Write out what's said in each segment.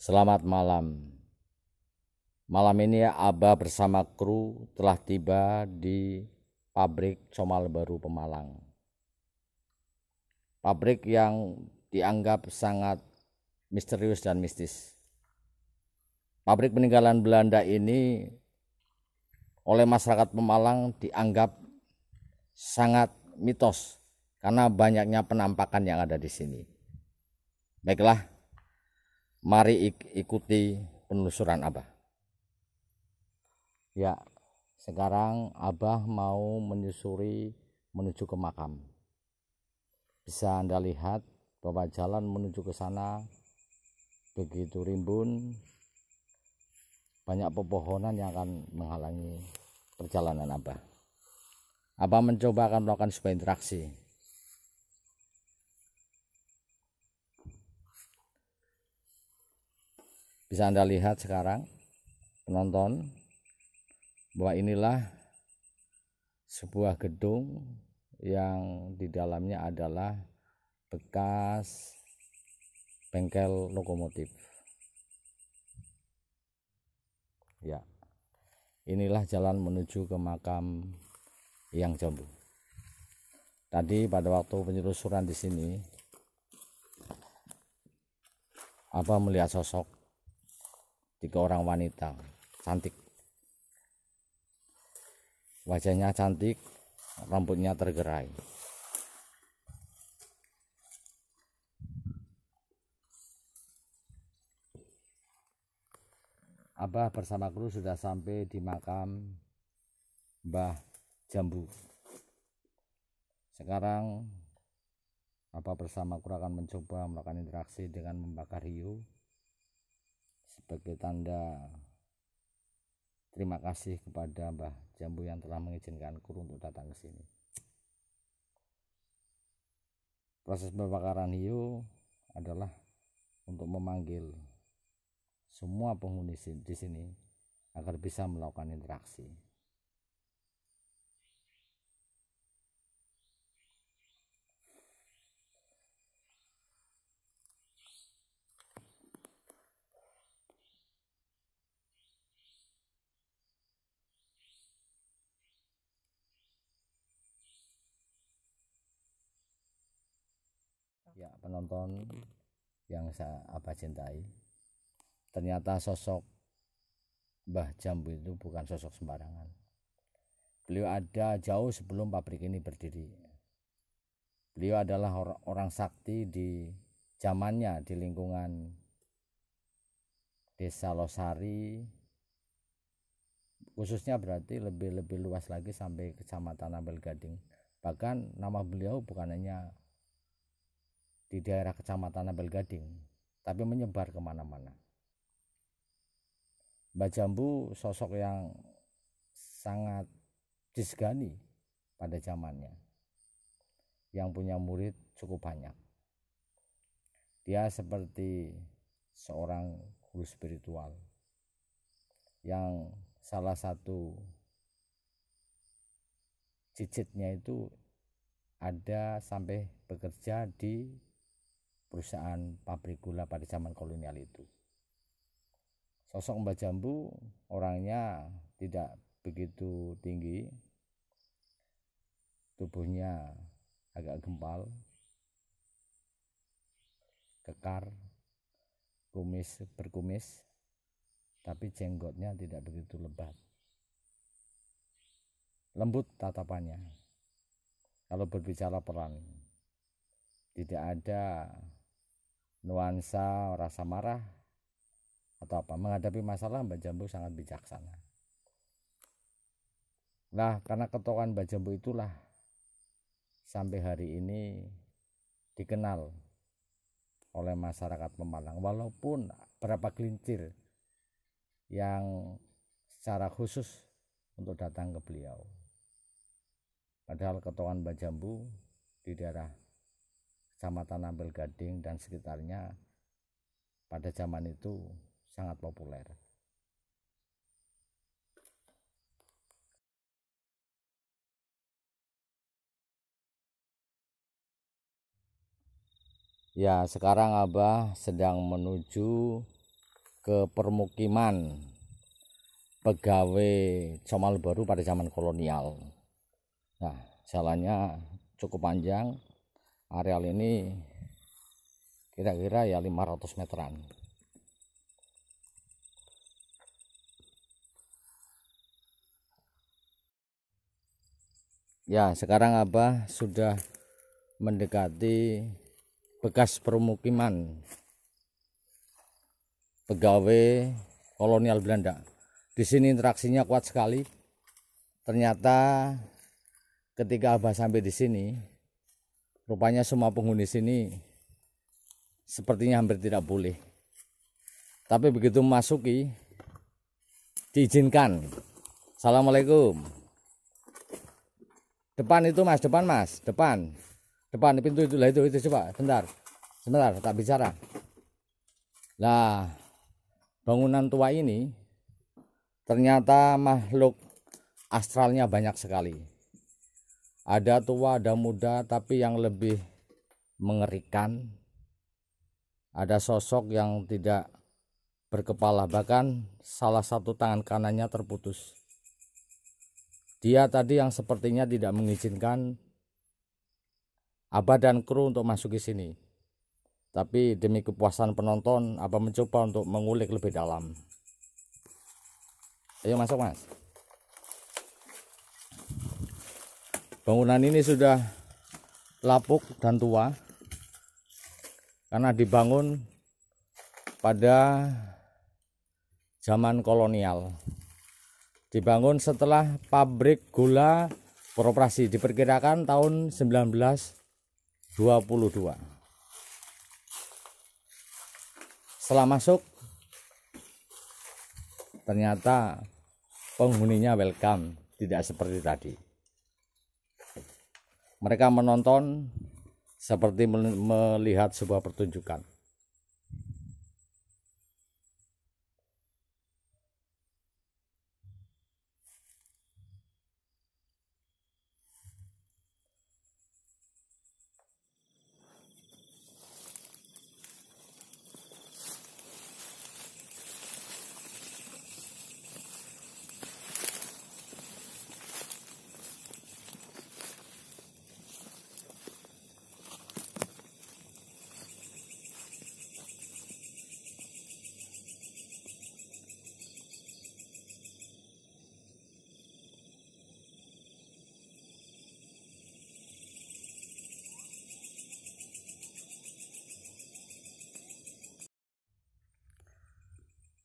Selamat malam. Malam ini Abah bersama kru telah tiba di pabrik Comal Baru Pemalang. Pabrik yang dianggap sangat misterius dan mistis. Pabrik peninggalan Belanda ini oleh masyarakat Pemalang dianggap sangat mitos karena banyaknya penampakan yang ada di sini. Baiklah, mari ikuti penelusuran Abah. Ya, sekarang Abah mau menyusuri menuju ke makam. Bisa Anda lihat bahwa jalan menuju ke sana begitu rimbun, banyak pepohonan yang akan menghalangi perjalanan Abah. Abah mencoba akan melakukan sebuah interaksi. Bisa Anda lihat sekarang, penonton, bahwa inilah sebuah gedung yang di dalamnya adalah bekas bengkel lokomotif. Ya, inilah jalan menuju ke makam Hyang Jambu. Tadi pada waktu penyelusuran di sini, Abah melihat sosok 3 orang wanita cantik. Wajahnya cantik, rambutnya tergerai. Abah bersama kru sudah sampai di makam Mbah Jambu. Sekarang Abah bersama kru akan mencoba melakukan interaksi dengan membakar hiu sebagai tanda terima kasih kepada Mbah Jambu yang telah mengizinkan kru untuk datang ke sini. Proses pembakaran hiu adalah untuk memanggil semua penghuni di sini agar bisa melakukan interaksi. Ya, penonton yang Abah cintai, ternyata sosok Mbah Jambu itu bukan sosok sembarangan. Beliau ada jauh sebelum pabrik ini berdiri. Beliau adalah orang sakti di zamannya di lingkungan Desa Losari, khususnya berarti lebih luas lagi sampai Kecamatan Ampel Gading. Bahkan nama beliau bukan hanya di daerah Kecamatan Ampel Gading, tapi menyebar kemana-mana. Mbah Jambu sosok yang sangat disegani pada zamannya, yang punya murid cukup banyak. Dia seperti seorang guru spiritual yang salah satu cicitnya itu ada sampai bekerja di perusahaan pabrik gula pada zaman kolonial itu. Sosok Mbah Jambu orangnya tidak begitu tinggi, tubuhnya agak gempal, kekar, berkumis, tapi jenggotnya tidak begitu lebat. Lembut tatapannya, kalau berbicara pelan, tidak ada nuansa rasa marah atau apa. Menghadapi masalah Mbah Jambu sangat bijaksana. Nah, karena ketokohan Mbah Jambu itulah sampai hari ini dikenal oleh masyarakat Pemalang, walaupun berapa gelincir yang secara khusus untuk datang ke beliau. Padahal ketokohan Mbah Jambu di daerah Kecamatan Ampel Gading dan sekitarnya pada zaman itu sangat populer. Ya, sekarang Abah sedang menuju ke permukiman pegawai Comal Baru pada zaman kolonial. Nah, jalannya cukup panjang. Areal ini kira-kira ya 500 meteran. Ya, sekarang Abah sudah mendekati bekas permukiman pegawai kolonial Belanda. Di sini interaksinya kuat sekali. Ternyata ketika Abah sampai di sini, rupanya semua penghuni sini sepertinya hampir tidak boleh. Tapi begitu memasuki, diizinkan. Assalamualaikum. Depan itu Mas, depan Mas, depan pintu itu lah, itu coba sebentar tak bicara. Lah, bangunan tua ini ternyata makhluk astralnya banyak sekali. Ada tua, ada muda, tapi yang lebih mengerikan ada sosok yang tidak berkepala, bahkan salah satu tangan kanannya terputus. Dia tadi yang sepertinya tidak mengizinkan Abah dan kru untuk masuk ke sini. Tapi demi kepuasan penonton, Abah mencoba untuk mengulik lebih dalam. Ayo masuk Mas. Bangunan ini sudah lapuk dan tua karena dibangun pada zaman kolonial. Dibangun setelah pabrik gula beroperasi, diperkirakan tahun 1922. Setelah masuk, ternyata penghuninya welcome, tidak seperti tadi. Mereka menonton seperti melihat sebuah pertunjukan.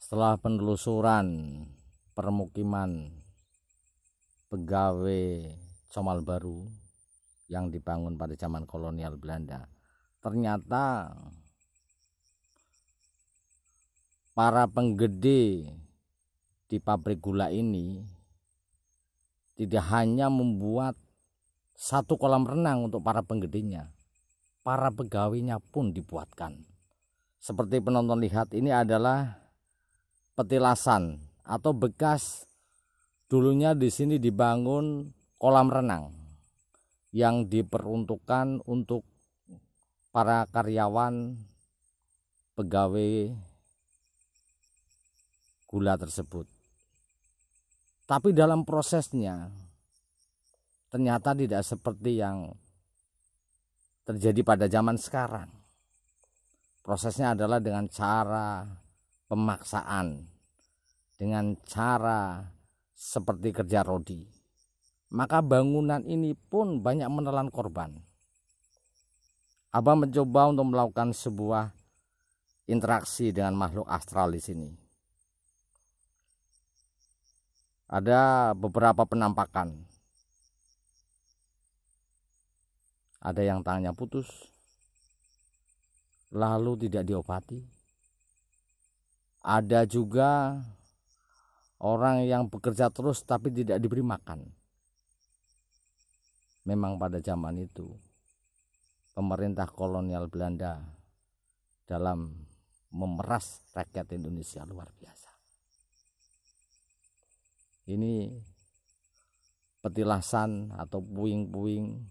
Setelah penelusuran permukiman pegawai Comal Baru yang dibangun pada zaman kolonial Belanda, ternyata para penggede di pabrik gula ini tidak hanya membuat satu kolam renang untuk para penggedenya, para pegawainya pun dibuatkan. Seperti penonton lihat, ini adalah petilasan atau bekas dulunya di sini dibangun kolam renang yang diperuntukkan untuk para karyawan pegawai gula tersebut. Tapi dalam prosesnya ternyata tidak seperti yang terjadi pada zaman sekarang. Prosesnya adalah dengan cara pemaksaan, dengan cara seperti kerja rodi. Maka bangunan ini pun banyak menelan korban. Abah mencoba untuk melakukan sebuah interaksi dengan makhluk astral di sini. Ada beberapa penampakan. Ada yang tangannya putus, lalu tidak diobati. Ada juga orang yang bekerja terus tapi tidak diberi makan. Memang pada zaman itu pemerintah kolonial Belanda dalam memeras rakyat Indonesia luar biasa. Ini petilasan atau puing-puing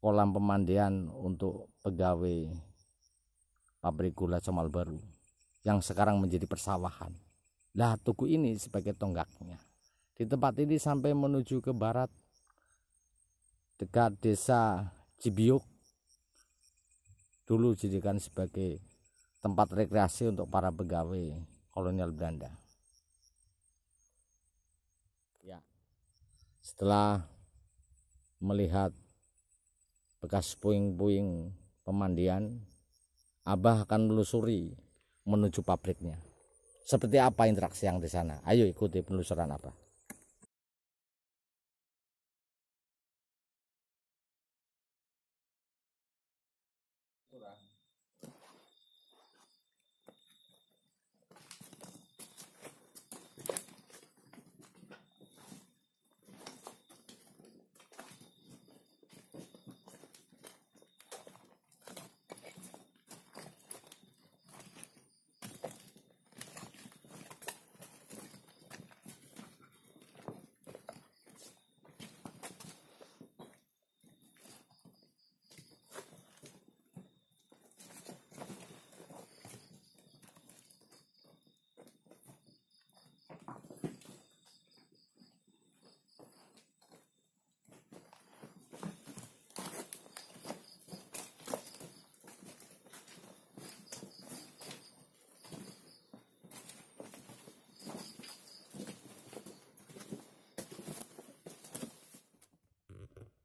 kolam pemandian untuk pegawai pabrik gula Comal Baru yang sekarang menjadi persawahan. Lah, tugu ini sebagai tonggaknya. Di tempat ini sampai menuju ke barat dekat desa Cibiuk, dulu dijadikan sebagai tempat rekreasi untuk para pegawai kolonial Belanda. Ya, setelah melihat bekas puing-puing pemandian, Abah akan menelusuri menuju pabriknya. Seperti apa interaksi yang di sana? Ayo ikuti penelusuran Abah.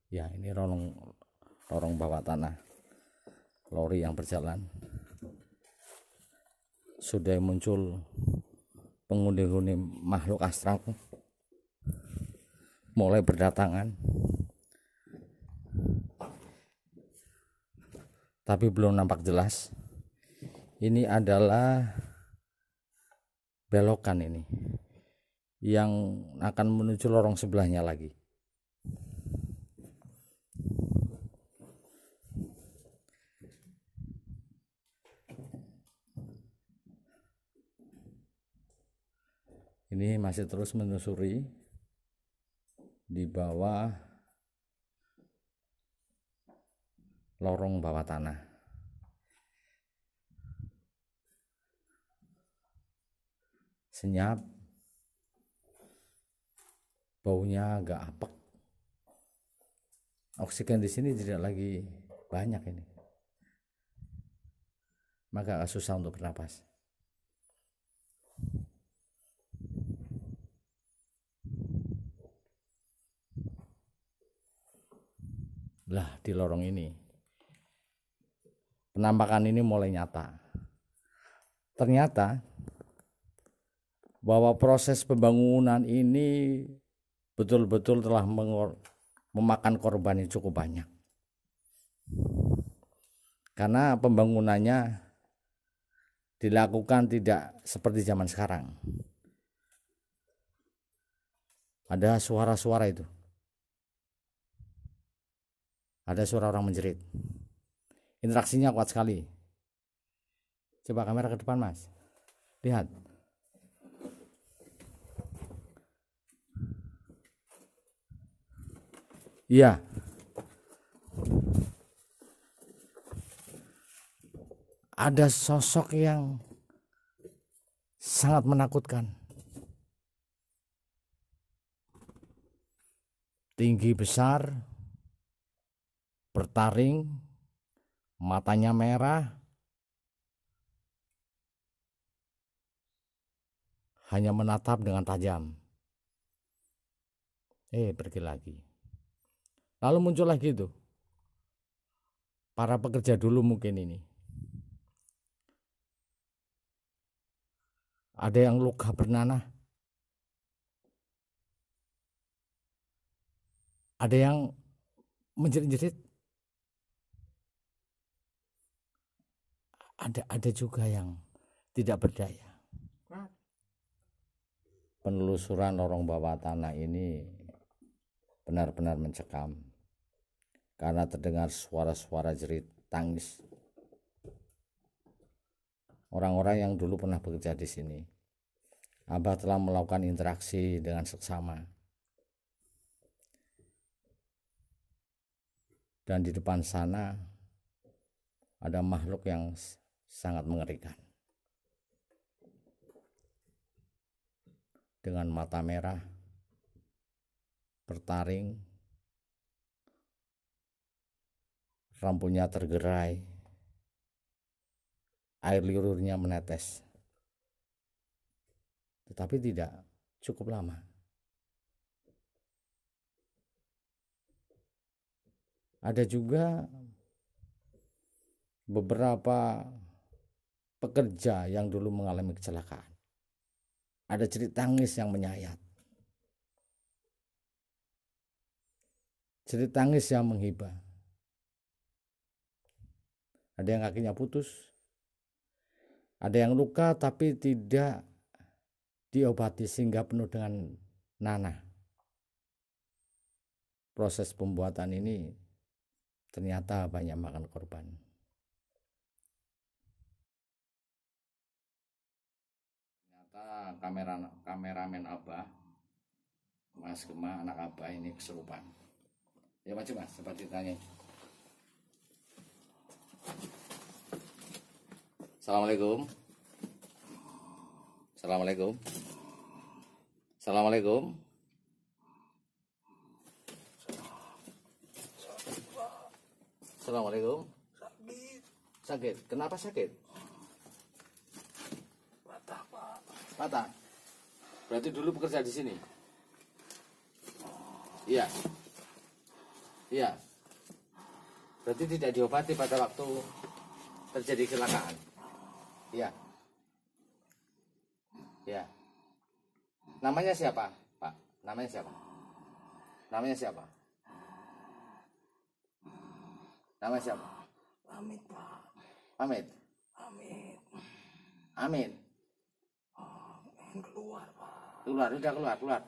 Ya, ini lorong bawah tanah lori yang berjalan. Sudah muncul penghuni-huni makhluk astral mulai berdatangan, tapi belum nampak jelas. Ini adalah belokan ini yang akan menuju lorong sebelahnya lagi. Ini masih terus menelusuri di bawah lorong bawah tanah. Senyap, baunya agak apek. Oksigen di sini tidak lagi banyak ini, maka agak susah untuk bernapas. Lah, di lorong ini penampakan ini mulai nyata. Ternyata bahwa proses pembangunan ini betul-betul telah memakan korban yang cukup banyak. Karena pembangunannya dilakukan tidak seperti zaman sekarang. Ada suara-suara itu. Ada suara orang menjerit. Interaksinya kuat sekali. Coba kamera ke depan, Mas. Lihat. Iya. Ada sosok yang sangat menakutkan. Tinggi besar, bertaring, matanya merah, hanya menatap dengan tajam. Pergi lagi. Lalu muncul lagi itu. Para pekerja dulu mungkin ini. Ada yang luka bernanah. Ada yang menjerit-jerit. Ada juga yang tidak berdaya. Penelusuran lorong bawah tanah ini benar-benar mencekam karena terdengar suara-suara jerit tangis orang-orang yang dulu pernah bekerja di sini. Abah telah melakukan interaksi dengan seksama. Dan di depan sana ada makhluk yang sangat mengerikan. Dengan mata merah, bertaring, rambutnya tergerai, air liurnya menetes. Tetapi tidak cukup lama. Ada juga beberapa pekerja yang dulu mengalami kecelakaan. Ada jerit tangis yang menyayat. Jerit tangis yang menghibah. Ada yang kakinya putus. Ada yang luka tapi tidak diobati sehingga penuh dengan nanah. Proses pembuatan ini ternyata banyak makan korban. Ternyata kameramen Abah, Mas Gema, anak Abah ini kesurupan. Ya maju Mas, sempat ditanya. Assalamualaikum. Assalamualaikum. Assalamualaikum. Assalamualaikum. Sakit. Kenapa sakit? Patah, Pak. Patah. Berarti dulu bekerja di sini? Iya. Iya. Berarti tidak diobati pada waktu terjadi kecelakaan? Iya. Iya. Namanya siapa, Pak? Namanya siapa? Namanya siapa? Namanya siapa? Amit, Pak. Amit. Amit. Amin. Keluar, Pak. Keluar, udah keluar.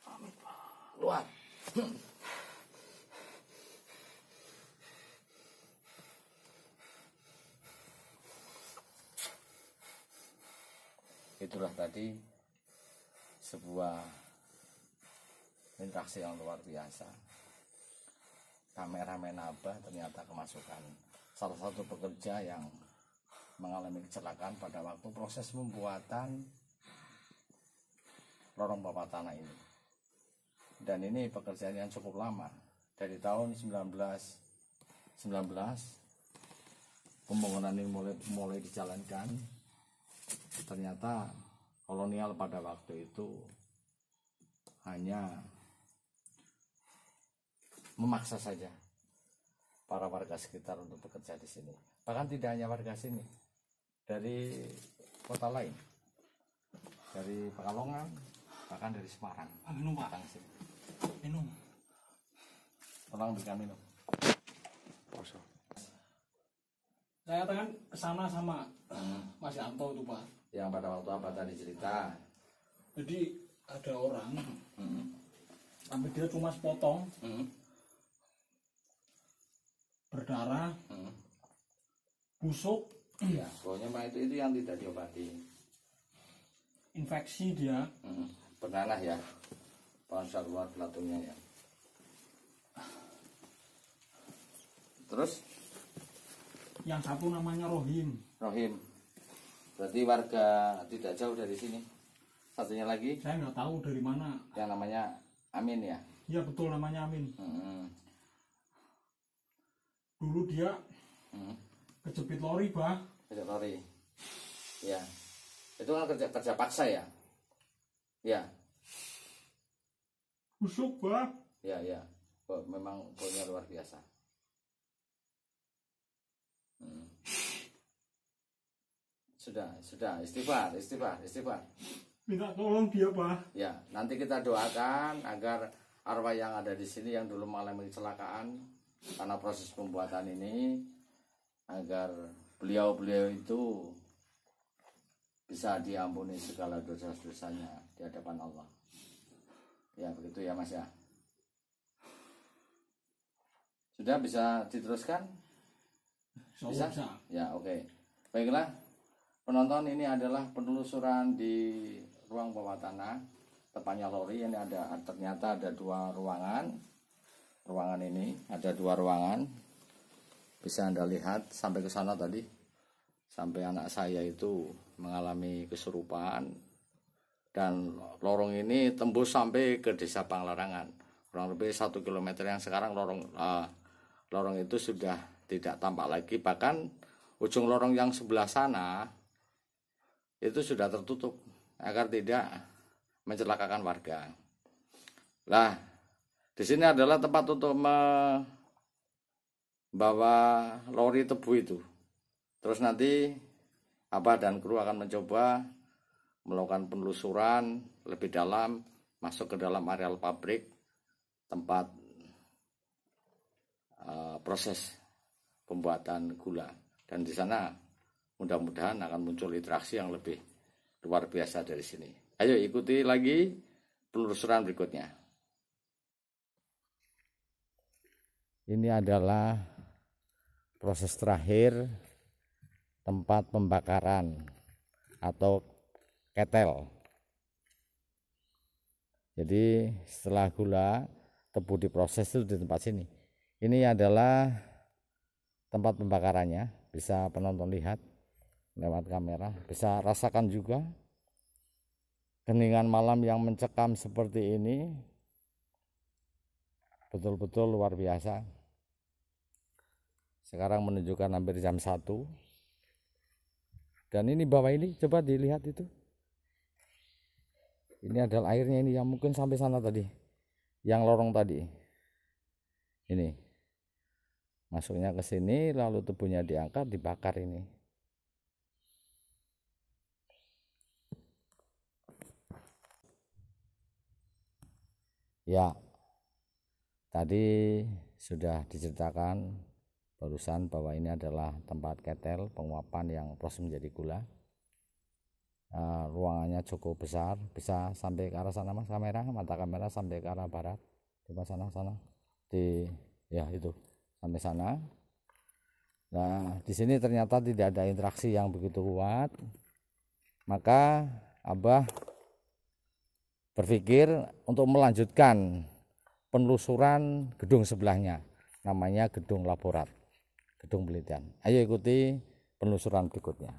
Amit, Pak. Keluar. Itulah tadi sebuah interaksi yang luar biasa. Kameramen Abah ternyata kemasukan salah satu pekerja yang mengalami kecelakaan pada waktu proses pembuatan lorong bawah tanah ini. Dan ini pekerjaan yang cukup lama, dari tahun 1919 pembangunan ini mulai dijalankan. Ternyata kolonial pada waktu itu hanya memaksa saja para warga sekitar untuk bekerja di sini. Bahkan tidak hanya warga sini, dari kota lain, dari Pekalongan, bahkan dari Semarang. Minum, Pak. Sini. Minum. Tolong berikan minum. Saya kan kesana sama Mas Yanto itu Pak. Yang pada waktu apa tadi cerita? Jadi ada orang, tapi dia cuma sepotong, berdarah, busuk, Ya, pokoknya mah itu yang tidak diobati. infeksi dia. Bernanah ya, ponsel luar belatungnya ya. Terus Yang satu namanya Rohim. Rohim, berarti warga tidak jauh dari sini. Satunya lagi Saya nggak tahu dari mana. yang namanya Amin ya. Iya betul namanya Amin. Hmm. Dulu dia kejepit lori bah. Kerja lori. Ya, itu kan kerja paksa ya. Ya, Busuk bah. ya. Memang punya luar biasa. Sudah, istighfar. Minta tolong dia bah. Ya, nanti kita doakan agar arwah yang ada di sini yang dulu mengalami kecelakaan karena proses pembuatan ini, agar beliau itu bisa diampuni segala dosa-dosanya di hadapan Allah. Ya, begitu ya Mas ya. Sudah bisa diteruskan? Bisa? Ya, oke. Baiklah, penonton, ini adalah penelusuran di ruang bawah tanah, tepatnya lori. Ini ternyata ada 2 ruangan. Ruangan ini ada 2 ruangan. Bisa Anda lihat sampai ke sana tadi. Sampai anak saya itu mengalami kesurupan. Dan lorong ini tembus sampai ke desa Panglarangan. Kurang lebih 1 kilometer yang sekarang lorong itu sudah tidak tampak lagi. Bahkan ujung lorong yang sebelah sana itu sudah tertutup agar tidak mencelakakan warga. Lah, di sini adalah tempat untuk membawa lori tebu itu. Terus nanti Abah dan kru akan mencoba melakukan penelusuran lebih dalam, masuk ke dalam areal pabrik tempat proses pembuatan gula. Dan di sana mudah-mudahan akan muncul interaksi yang lebih luar biasa dari sini. Ayo ikuti lagi penelusuran berikutnya. Ini adalah proses terakhir tempat pembakaran atau ketel. Jadi setelah gula tebu diproses itu di tempat sini. Ini adalah tempat pembakarannya. Bisa penonton lihat lewat kamera, bisa rasakan juga keningan malam yang mencekam seperti ini. Betul-betul luar biasa. Sekarang menunjukkan hampir jam 1. Dan ini bawah ini coba dilihat itu. Ini adalah airnya ini yang mungkin sampai sana tadi. Yang lorong tadi. Ini. Masuknya ke sini lalu tebunya diangkat dibakar ini. Ya. Tadi sudah diceritakan barusan bahwa ini adalah tempat ketel penguapan yang proses menjadi gula. Ruangannya cukup besar, bisa sampai ke arah sana Mas kamera, mata kamera sampai ke arah barat. Coba sana ya itu sampai sana. Nah, di sini ternyata tidak ada interaksi yang begitu kuat. Maka Abah berpikir untuk melanjutkan penelusuran gedung sebelahnya, namanya gedung laborat, gedung penelitian. Ayo ikuti penelusuran berikutnya.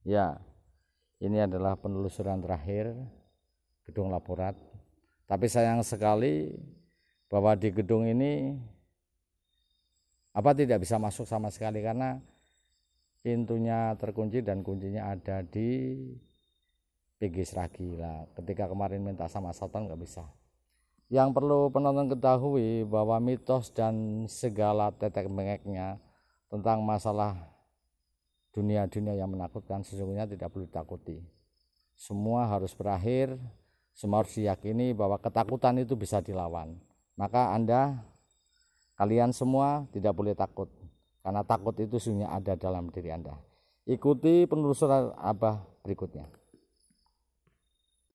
Ya, ini adalah penelusuran terakhir gedung laborat. Tapi sayang sekali bahwa di gedung ini tidak bisa masuk sama sekali karena pintunya terkunci dan kuncinya ada di PG Sragi lah. Ketika kemarin minta sama satpam nggak bisa. Yang perlu penonton ketahui bahwa mitos dan segala tetek bengeknya tentang masalah dunia-dunia yang menakutkan sesungguhnya tidak perlu ditakuti. Semua harus berakhir, semua harus diyakini bahwa ketakutan itu bisa dilawan. Maka Anda Kalian semua tidak boleh takut, karena takut itu sebenarnya ada dalam diri Anda. Ikuti penelusuran Abah berikutnya.